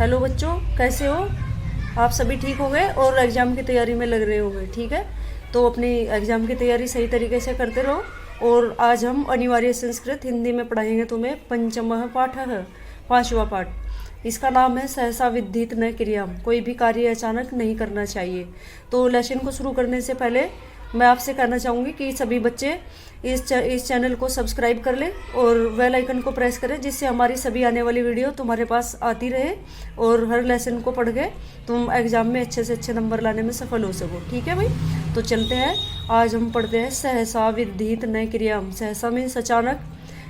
Hello बच्चों, कैसे हो? आप सभी ठीक हो गए और एग्ज़ाम की तैयारी में लग रहे होंगे, ठीक है? तो अपनी एग्ज़ाम की तैयारी सही तरीके से करते रहो। और आज हम अनिवार्य संस्कृत हिंदी में पढ़ाएंगे तुम्हें पंचमः पाठः, पांचवा पाठ। इसका नाम है सहसा विद्धित न क्रियाम। कोई भी कार्य अचानक नहीं करना चाहिए। तो लेसन को शुरू करने से पहले मैं आपसे कहना चाहूँगी कि सभी बच्चे इस चैनल को सब्सक्राइब कर लें और बेल आइकन को प्रेस करें, जिससे हमारी सभी आने वाली वीडियो तुम्हारे पास आती रहे और हर लेसन को पढ़ के तुम एग्ज़ाम में अच्छे से अच्छे नंबर लाने में सफल हो सको। ठीक है भाई? तो चलते हैं। आज हम पढ़ते हैं सहसा विद्धित न क्रियाम। सहसा मीन्स अचानक,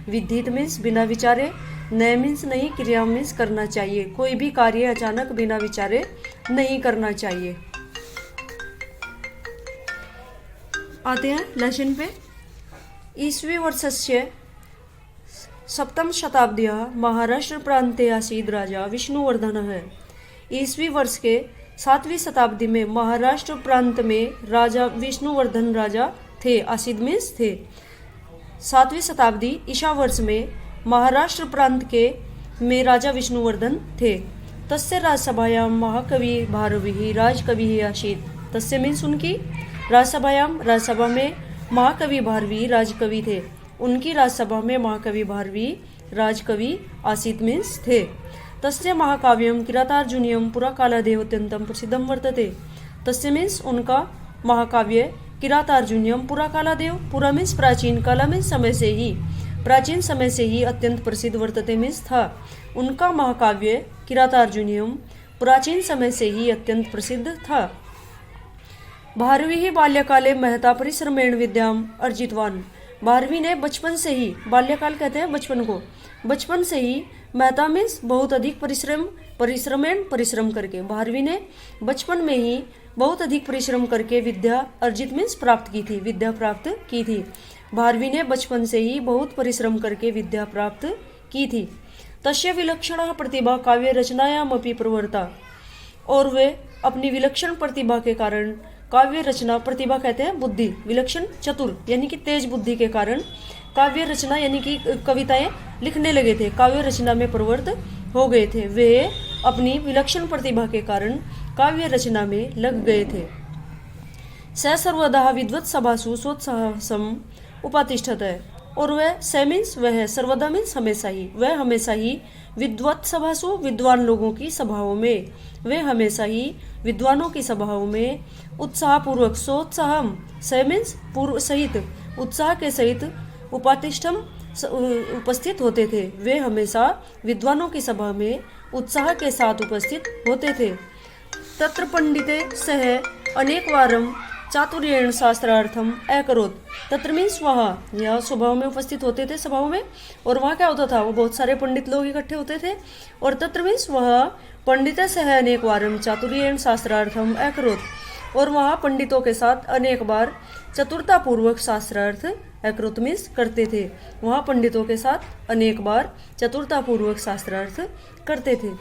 विद्धित मीन्स बिना विचारे, न मीन्स नहीं, क्रिया मीन्स करना चाहिए। कोई भी कार्य अचानक बिना विचारे नहीं करना चाहिए। आते हैं लेसन पे। ईस्वी वर्षस्य सप्तम शताब्द्याः महाराष्ट्र प्रांते आसीद राजा विष्णुवर्धनः। ईस्वी वर्ष के 7वीं शताब्दी में महाराष्ट्र प्रांत में राजा विष्णुवर्धन राजा थे। आसीद मीन्स थे। 7वीं शताब्दी ईशा वर्ष में महाराष्ट्र प्रांत के में राजा विष्णुवर्धन थे। तस्य राजसभायां महाकवि भारवी राजकवि आसीत्। तस्य मीन्स उनकी, राजसभायाम राजसभा में, महाकवि भारवी राजकवि थे। उनकी राजसभा में महाकवि भारवी राजकवि आसीत् मीन्स थे। तस्य महाकाव्यम किरातार्जुनीयम पुराकालादेव अत्यंतम प्रसिद्धम वर्तते। तस्य मीन्स उनका महाकाव्य किरातार्जुनीयम पुराकालादेव, पुरा मीन्स प्राचीन, काला मीन्स समय से ही, प्राचीन समय से ही अत्यंत प्रसिद्ध वर्तते मीन्स था। उनका महाकाव्य किरातार्जुनीयम प्राचीन समय से ही अत्यंत प्रसिद्ध था। भारवी ही बाल्यकाले महता परिश्रमेण विद्याम अर्जितवान। भारवी ने बचपन से ही, बाल्यकाल कहते हैं बचपन को, बचपन से ही, महता मीन्स बहुत अधिक परिश्रम करके, भारवी ने बचपन में ही बहुत अधिक परिश्रम करके विद्या अर्जित मीन्स प्राप्त की थी, विद्या प्राप्त की थी। भारवी ने बचपन से ही बहुत परिश्रम करके विद्या प्राप्त की थी। तस्य विलक्षण प्रतिभा काव्य रचनायामपि प्रवृत्ता। और वे अपनी विलक्षण प्रतिभा के कारण, काव्य रचना, प्रतिभा कहते हैं बुद्धि, विलक्षण चतुर यानी कि तेज बुद्धि के कारण काव्य रचना यानी कि कविताएं लिखने लगे थे, काव्य रचना में प्रवृत्त हो गए थे। वे अपनी विलक्षण प्रतिभा के कारण काव्य रचना में लग गए थे। स सर्वदा विद्वत् सभासु सोत्साहसम उपातिष्ठत। और वह स मीन्स वह, सर्वदा मीन्स हमेशा ही, वह हमेशा ही विद्वत् सभासु विद्वान लोगों की सभाओं में, वे हमेशा ही विद्वानों की सभाओं में उत्साहपूर्वक, सोत्साहम स मीन्स पूर्व सहित, उत्साह के सहित, उपातिष्ठम उपस्थित होते थे। वे हमेशा विद्वानों की सभा में उत्साह के साथ उपस्थित होते थे। तत्र पंडिते सह अनेकवारम चातुर्येण शास्त्रार्थम अकरोत्। तत्र मीन्स वहाँ, यह सभाओं में उपस्थित होते थे, सभाओं में, और वहाँ क्या होता था, वो बहुत सारे पंडित लोग इकट्ठे होते थे। और तत्र मीन्स वह पंडित सह अनेकवारम चातुर्येण शास्त्रार्थम अकरोत्। और वहाँ पंडितों के साथ अनेक बार चतुरतापूर्वक शास्त्रार्थ, अकरोत् मीन्स करते थे, वहाँ पंडितों के साथ अनेक बार चतुरतापूर्वक शास्त्रार्थ करते थे।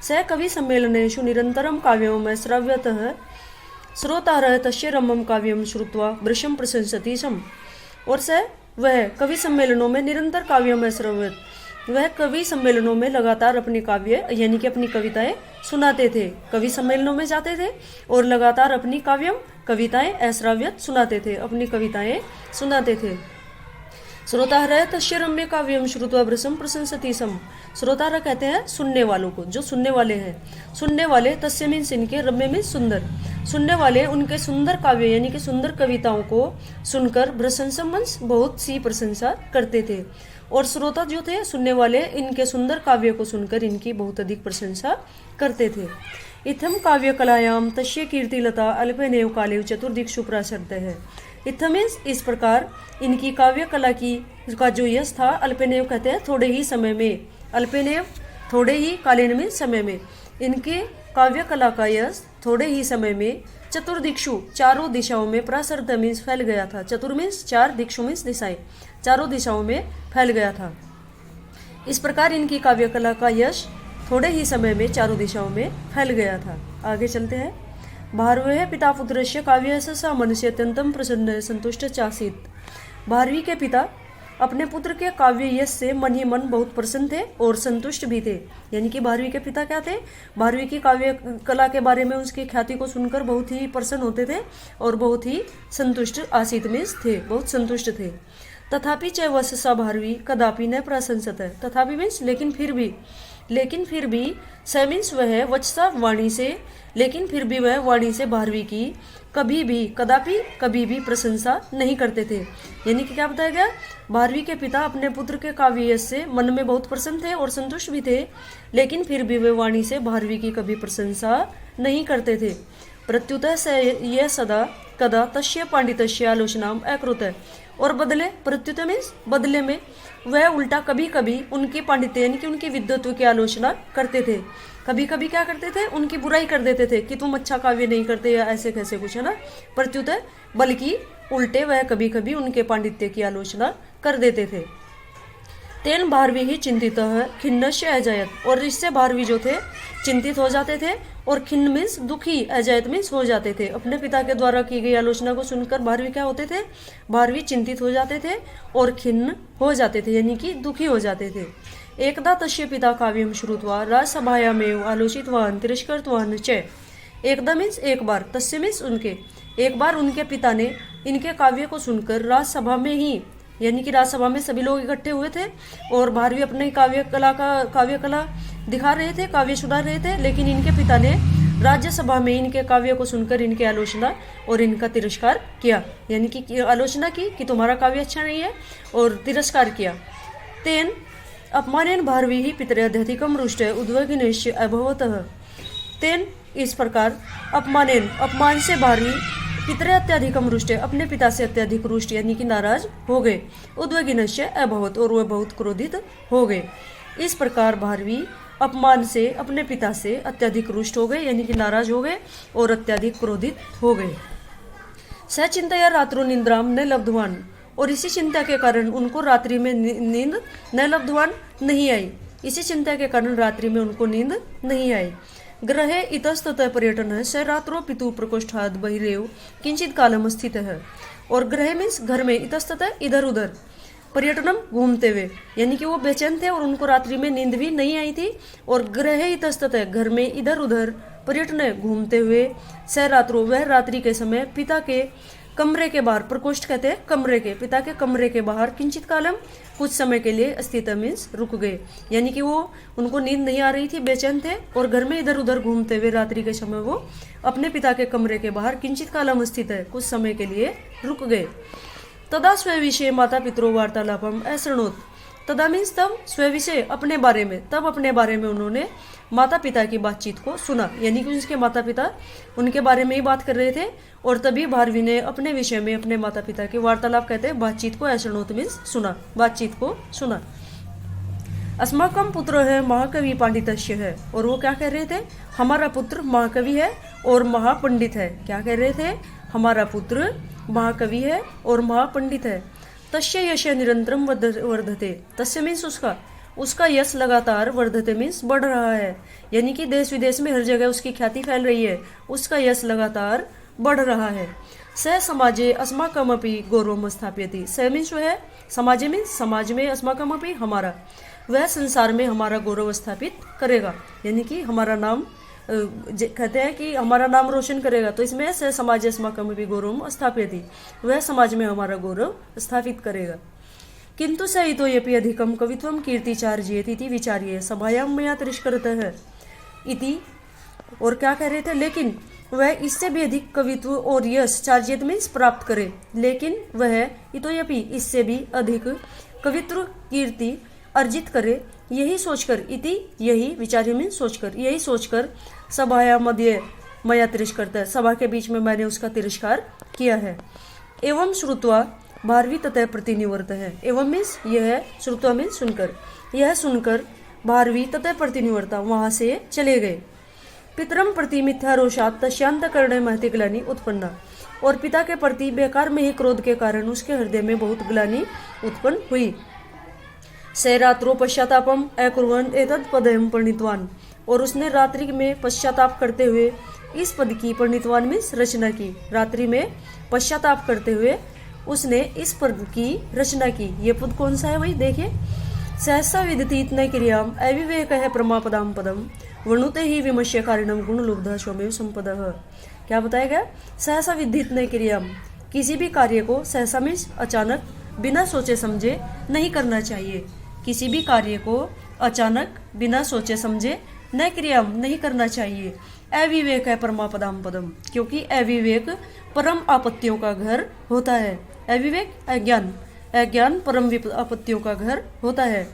स कवि सम्मेलनेषु निरंतरम काव्यम श्राव्यतः श्रोतारः तस्य रम्यं काव्यम श्रुत्वा वृषं प्रशंसति स्म। और स वह कवि सम्मेलनों में निरंतर काव्यम श्रव्यत, वह कवि सम्मेलनों में लगातार अपने काव्य यानी कि अपनी कविताएं सुनाते थे। कवि सम्मेलनों में जाते थे और लगातार अपनी काव्यम, कविताएं अश्राव्यत सुनाते थे, अपनी कविताएं सुनाते थे। श्रोतारः तस्य रम्य काव्यम श्रुत्वा वृषं प्रशंसति स्म। श्रोतारः कहते हैं सुनने वालों को, जो सुनने वाले हैं, सुनने वाले, तस्य मीन्स इनके, रम्य मीन्स सुंदर, सुनने वाले उनके सुंदर काव्य यानी कि सुंदर कविताओं को सुनकर प्रशंसा मीन्स बहुत सी प्रशंसा करते थे। और श्रोता जो थे, सुनने वाले, इनके सुंदर काव्य को सुनकर इनकी बहुत अधिक प्रशंसा करते थे। इत्थम काव्य कलायाम तस्य कीर्तिलता अल्पेनेव कालेव चतुर्दिक्षु प्रसरते है। इत्थम मीन्स इस प्रकार इनकी काव्य कला की का जो यश था, अल्पेनेव कहते हैं थोड़े ही समय में, अल्पेनेव थोड़े ही, कालीन में समय में, इनके काव्य कला का यश थोड़े ही समय में चतुर्दिक्षु चारों दिशाओं में, प्रसरत मीन्स फैल गया था, चतुर मीन्स चार, दिक्षु मीन्स दिशाएं, चारों दिशाओं में फैल गया था। इस प्रकार इनकी काव्य कला का यश थोड़े ही समय में चारों दिशाओं में फैल गया था। आगे चलते हैं। भारवेः पिता पुत्रस्य काव्यस्य स मनुष्य अत्यंतम प्रसन्न संतुष्ट चासीत। भारवी के पिता अपने पुत्र के काव्य यश से मन ही मन बहुत प्रसन्न थे और संतुष्ट भी थे। यानी कि भारवी के पिता क्या थे, भारवी की काव्य कला के बारे में उसकी ख्याति को सुनकर बहुत ही प्रसन्न होते थे और बहुत ही संतुष्ट आसीत में थे, बहुत संतुष्ट थे। तथापि च वस सा भारवी कदापि न प्रशंसत है। तथापि मीन्स लेकिन फिर भी स मीन्स वह वत्सा वाणी से, लेकिन फिर भी वह वाणी से भारवी की कभी भी कभी भी प्रशंसा नहीं करते थे। यानी कि क्या बताया गया, भारवी के पिता अपने पुत्र के काव्य यश से मन में बहुत प्रसन्न थे और संतुष्ट भी थे, लेकिन फिर भी वे वाणी से भारवी की कभी प्रशंसा नहीं करते थे। प्रत्युतः स यह सदा कदा तस्य पांडितस्य आलोचनाम अकृत है। और प्रत्युतः मीन्स बदले में वह उल्टा कभी कभी उनकी पांडित्य यानी कि उनकी विद्वत्व की आलोचना करते थे। कभी कभी क्या करते थे, उनकी बुराई कर देते थे कि तुम अच्छा काव्य नहीं करते या ऐसे कैसे कुछ, है ना। प्रत्युतः बल्कि उल्टे वह कभी कभी उनके पांडित्य की आलोचना कर देते थे। तेन भारवी ही चिंतित है खिन्नस्य अजायत। और इससे भारवी जो थे चिंतित हो जाते थे और खिन्न मीन्स दुखी, अजायत मीन्स हो जाते थे। अपने पिता के द्वारा की गई आलोचना को सुनकर भारवी क्या होते थे, भारवी चिंतित हो जाते थे और खिन्न हो जाते थे, यानी कि दुखी हो जाते थे। एकदा तस्य पिता काव्यम श्रुत्वा राजसभायामेव आलोचितवान् तिरस्कृतवान् च। एकदा मीन्स एक बार, तस्य मीन्स उनके, एक बार उनके पिता ने इनके काव्य को सुनकर राजसभा में ही, यानी कि राजसभा में सभी लोग इकट्ठे हुए थे और भारवी अपने काव्य कला दिखा रहे थे, काव्य सुना रहे थे, लेकिन इनके पिता ने राज्यसभा में इनके काव्य को सुनकर इनकी आलोचना और इनका तिरस्कार किया। यानी कि आलोचना की कि तुम्हारा काव्य अच्छा नहीं है और तिरस्कार किया। तेन अपमानेन भारवी ही पितरध्यधिकम रुष्ट उद्वेगिनश्च अभवतः। तेन इस प्रकार अपमान से भारवी पितरे अत्यधिकम रुष्ट, अपने पिता से अत्यधिक रुष्ट यानी कि नाराज हो गए। उद्वेगिनश्च अभवत, और वह बहुत क्रोधित हो गए। इस प्रकार भारवी अपमान से अपने पिता से अत्यधिक रुष्ट हो गए, यानी कि नाराज हो गए और अत्यधिक क्रोधित हो गए। स चिंतया रात्रो निंद्राम न लब्धवान, और इसी चिंता के कारण उनको रात्रि में नींद न लब्धवान नहीं आई। इसी चिंता के कारण रात्रि में उनको नींद नहीं आई। ग्रहे इतस्ततः पर्यटन स रात्रो पितु प्रकोष्ठाद बहिरेव किंचित कालम स्थित है। और ग्रह मीन्स घर में, इतस्ततः इधर उधर, पर्यटनम घूमते हुए, यानी कि वो बेचैन थे और उनको रात्रि में नींद भी नहीं आई थी। और ग्रह इतस्ततः घर में इधर उधर, पर्यटन घूमते हुए, स रात्रो वह रात्रि के समय पिता के कमरे के बाहर, प्रकोष्ठ कहते हैं कमरे के, पिता के कमरे के बाहर किंचित कालम कुछ समय के लिए स्थित मीन्स रुक गए। यानी कि वो उनको नींद नहीं आ रही थी, बेचैन थे और घर में इधर उधर घूमते हुए रात्रि के समय वो अपने पिता के कमरे के बाहर किंचित कालम स्थित है, कुछ समय के लिए रुक गए। तदा स्वविषय माता पितरो वार्तालापम अशृणोत। तदा मीन्स तब, स्वविषय अपने बारे में, तब अपने बारे में उन्होंने माता पिता की बातचीत को सुना। यानी कि उसके माता पिता उनके बारे में ही बात कर रहे थे और तभी भारवी ने अपने विषय में अपने माता पिता के वार्तालाप कहते हैं बातचीत को, अशृणोत मीन्स सुना, बातचीत को सुना। अस्माकम पुत्र है महाकवि पांडितस्य है, और वो क्या कह रहे थे, हमारा पुत्र महाकवि है और महापंडित है। क्या कह रहे थे, हमारा पुत्र महाकवि है और महापंडित है। तस्य यश निरंतरम वर्धते, तस्य मीन्स उसका यश लगातार, वर्धते मीन्स बढ़ रहा है, यानी कि देश विदेश में हर जगह उसकी ख्याति फैल रही है, उसका यश लगातार बढ़ रहा है। स समाजे अस्माकमपि गौरवम स्थापयति। स मीन्स वह, समाजे मीन्स समाज में, अस्माकमपि हमारा, वह संसार में हमारा गौरव स्थापित करेगा, यानी कि हमारा नाम, कहते हैं कि हमारा नाम रोशन करेगा। तो इसमें स समाज अस्माकमपि गौरवम स्थापयति, वह समाज में हमारा गौरव स्थापित करेगा। किंतु स इतोऽपि अधिकम कवित्वम कीर्ति चार्जयति इति विचार्य सभायाम मया तिरस्कृतः इति। और क्या कह रहे थे, लेकिन वह इससे भी अधिक कवित्व और यश चार्जित मीन्स प्राप्त करे, लेकिन वह इतोऽपि इससे भी अधिक कवित्व कीर्ति अर्जित करे, यही सोचकर, इति यही, विचार्य मीन्स सोचकर, यही सोचकर सभाया मध्य मया तिरस्कृतः, सभा के बीच में मैंने उसका तिरस्कार किया है। एवं श्रुत्वा भारवी ततः प्रतिनिवर्त है। एवं मीन्स यह, श्रुत्वा मीन्स सुनकर, यह सुनकर भारवी ततः प्रतिनिवर्ता वहां से चले गए। पितरम प्रति मिथ्या रोषात तस्यांत करणे महति ग्लानि उत्पन्ना। और पिता के प्रति बेकार में ही क्रोध के कारण उसके हृदय में बहुत ग्लानि उत्पन्न हुई। स रात्रो पश्चातापम अकुर्वन् एतद् पदयम् परिणीतवान्। और उसने रात्रि में पश्चाताप करते हुए इस पद की, परिणीतवान् मीन्स रचना की, रात्रि में पश्चाताप करते हुए उसने इस पद की रचना की। ये पद कौन सा है भाई, देखिए, सहसा विदतीत न क्रियाम अविवेक है प्रमापदाम पदम वणुते ही विमश्य कारिणम गुण लुब्धा स्वमेव संपदः। क्या बताया गया, सहसा विदित न क्रियाम, किसी भी कार्य को सहसा मीन्स अचानक बिना सोचे समझे नहीं करना चाहिए। किसी भी कार्य को अचानक बिना सोचे समझे न क्रियाम नहीं करना चाहिए। अविवेक है परमापदाम पदम, क्योंकि अविवेक परम आपत्तियों का घर होता है। अविवेक अज्ञान, अज्ञान परम आपत्तियों का घर होता है।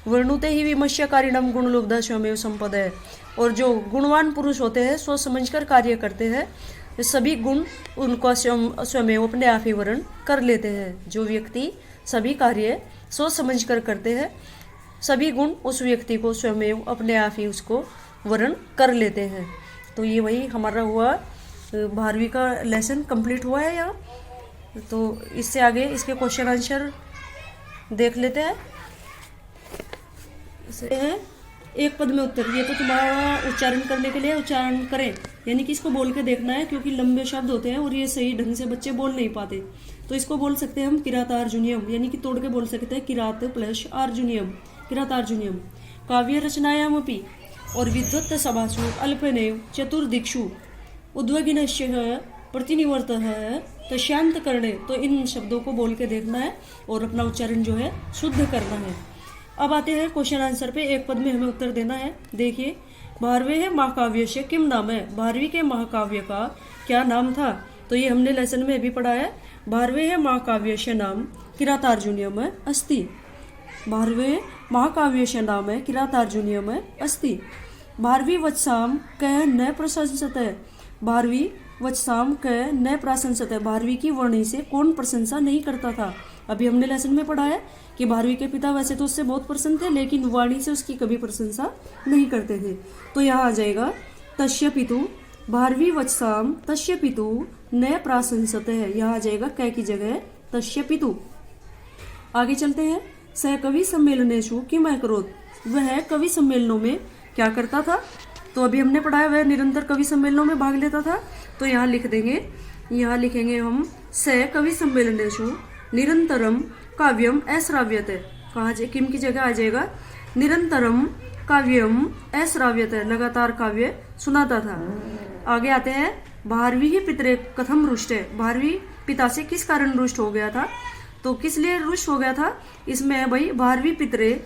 वर्णुते ही विमश्यकारिणम गुण लुब्धा स्वमेव संपद है। और जो गुणवान पुरुष होते हैं सोच समझकर कार्य करते हैं, सभी गुण उनको स्वमेव अपने आप ही वर्ण कर लेते हैं। जो व्यक्ति सभी कार्य सोच समझकर करते हैं, सभी गुण उस व्यक्ति को स्वमेव अपने आप ही उसको वर्ण कर लेते हैं। तो ये वही हमारा हुआ 12वीं का लेसन कंप्लीट हुआ है यहाँ। तो इससे आगे इसके क्वेश्चन आंसर देख लेते हैं। है एक पद में उत्तर, ये तो तुम्हारा उच्चारण करने के लिए उच्चारण करें, यानी कि इसको बोल के देखना है, क्योंकि लंबे शब्द होते हैं और ये सही ढंग से बच्चे बोल नहीं पाते। तो इसको बोल सकते हैं हम किरात अर्जुनियम, यानी कि तोड़ के बोल सकते हैं किरात प्लस अर्जुनियम, किरात अर्जुनियम। काव्य रचनायाम अपि और विद्वत् सभासु अल्पनेव चतुर्दिक्षु उद्वगिनश्य प्रतिनिवर्त है तशांत करणे। तो इन शब्दों को बोल के देखना है और अपना उच्चारण जो है शुद्ध करना है। अब आते हैं क्वेश्चन आंसर पे। एक पद में हमें उत्तर देना है। देखिए, 12वें महाकाव्य से किम नाम है, 12वीं के महाकाव्य का क्या नाम था। तो ये हमने लेसन में भी पढ़ा है। 12वें महाकाव्य से नाम किरातार्जुनियम अस्ति। 12वें महाकाव्य से नाम है किरातार्जुनियम अस्ति। 12वीं वत्साम क न प्रशंसते, 12वीं वत्साम क न प्रशंसते, 12वीं की वाणी से कौन प्रशंसा नहीं करता था। अभी हमने लेसन में पढ़ा है कि 12वीं के पिता वैसे तो उससे बहुत प्रसन्न थे, लेकिन वाणी से उसकी कभी प्रशंसा नहीं करते थे। तो यहाँ आ जाएगा तस्य पितु, 12वीं वत्साम तस्य पितु न प्राशंसते है। यहाँ आ जाएगा कै की जगह तस्य पितु। आगे चलते हैं। सह कवि सम्मेलनेषु किम अकरोत्, वह कवि सम्मेलनों में क्या करता था। तो अभी हमने पढ़ा है वह निरंतर कवि सम्मेलनों में भाग लेता था। तो यहाँ लिख देंगे, यहाँ लिखेंगे हम सह कवि सम्मेलनेषु निरंतरम काव्यम अश्राव्यते। कहा जाए किम की जगह आ जाएगा निरंतरम काव्यम अश्राव्यते, लगातार काव्य सुनाता था। आगे आते हैं 12वीं ही पितरे कथम रुष्ट है, 12वीं पिता से किस कारण रुष्ट हो गया था। तो किस लिए रुष्ट हो गया था, इसमें है भाई 12वीं पितरे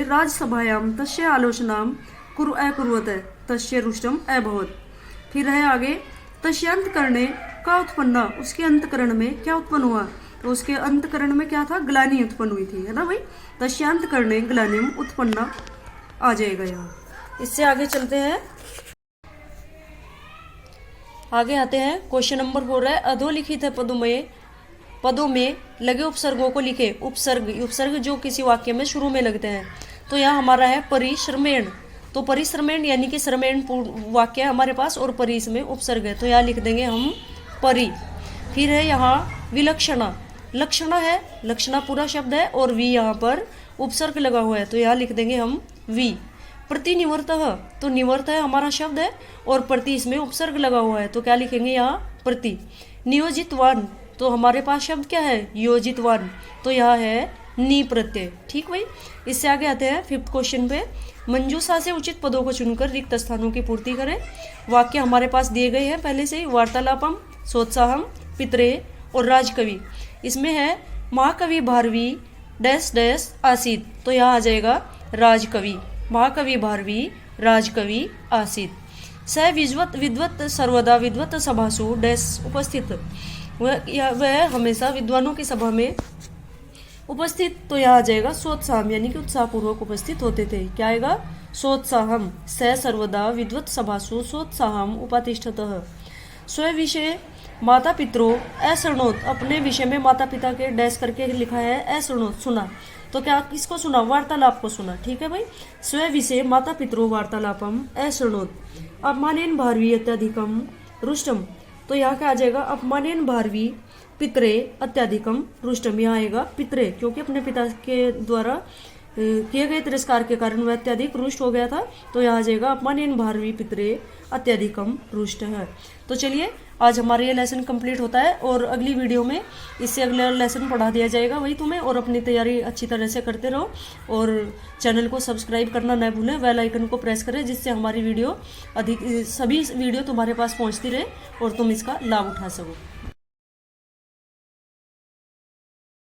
राजसभायाम तस्य आलोचनाम अकुर्वत तस्य रुष्टम अभवत। फिर है आगे तस्यांत करने का उत्पन्न, उसके अंतकरण में क्या उत्पन्न हुआ। तो उसके अंतकरण में क्या था, ग्लानि उत्पन्न हुई थी, है ना भाई। तस्यांत करने ग्लानिम उत्पन्न आ जाएगा यहाँ। इससे आगे चलते हैं, आगे आते हैं। क्वेश्चन नंबर 4 है अधोलिखित है पदों में लगे उपसर्गों को लिखे। उपसर्ग जो किसी वाक्य में शुरू में लगते हैं। तो यहाँ हमारा है परिश्रमेण। तो परिश्रमेण यानी कि श्रमेण वाक्य है हमारे पास और परि इसमें उपसर्ग है। तो यहाँ लिख देंगे हम परि। फिर है यहाँ विलक्षणा, लक्षणा है, लक्षणा पूरा शब्द है और वी यहाँ पर उपसर्ग लगा हुआ है। तो यहाँ लिख देंगे हम वी। प्रतिनिवर्तः, तो निवर्त है हमारा शब्द है और प्रति इसमें उपसर्ग लगा हुआ है। तो क्या लिखेंगे यहाँ प्रति। नियोजितवान, तो हमारे पास शब्द क्या है, योजितवान। तो यह है नी प्रत्यय। ठीक भाई। इससे आगे आते हैं 5th क्वेश्चन पे। मंजूषा से उचित पदों को चुनकर रिक्त स्थानों की पूर्ति करें। वाक्य हमारे पास दिए गए हैं पहले से ही, वार्तालापम, सोत्साहम, पितरे और राजकवि। इसमें है महाकवि 12वीं डैश डैश आसीत। तो यहाँ आ जाएगा राजकवि, महाकवि 12वीं राजकवि आसीत। स विद्वत सर्वदा विद्वत सभासु डैश उपस्थित, वह हमेशा विद्वानों की सभा में उपस्थित। तो यहाँ आ जाएगा सोत्साहम, यानी कि उत्साहपूर्वक उपस्थित होते थे। क्या आएगा, सोत्साहम। स सर्वदा विद्वत सभासु सोत्साहम उपातिष्ठतः। स्व विषय माता पितरों अशृणोत, अपने विषय में माता पिता के डैश करके लिखा है अशृणोत, सुना। तो क्या किसको सुना, वार्तालाप को सुना। ठीक है भाई। स्व विषय माता पितरों वार्तालापम अशृणोत। अपमानेन 12वीं अत्यधिकम रुष्टम। तो यहाँ क्या आ जाएगा, अपमानेन 12वीं पितरे अत्याधिकम रुष्टम। यहाँ आएगा पितरे, क्योंकि अपने पिता के द्वारा किए गए तिरस्कार के कारण वह अत्यधिक रुष्ट हो गया था। तो यहाँ आ जाएगा अपमानेन भारवी पितरे अत्यधिकम रुष्ट है। तो चलिए आज हमारा ये लेसन कंप्लीट होता है और अगली वीडियो में इससे अगला लेसन पढ़ा दिया जाएगा वही तुम्हें। और अपनी तैयारी अच्छी तरह से करते रहो और चैनल को सब्सक्राइब करना न भूलें, बेल आइकन को प्रेस करें जिससे हमारी वीडियो सभी वीडियो तुम्हारे पास पहुंचती रहे और तुम इसका लाभ उठा सको।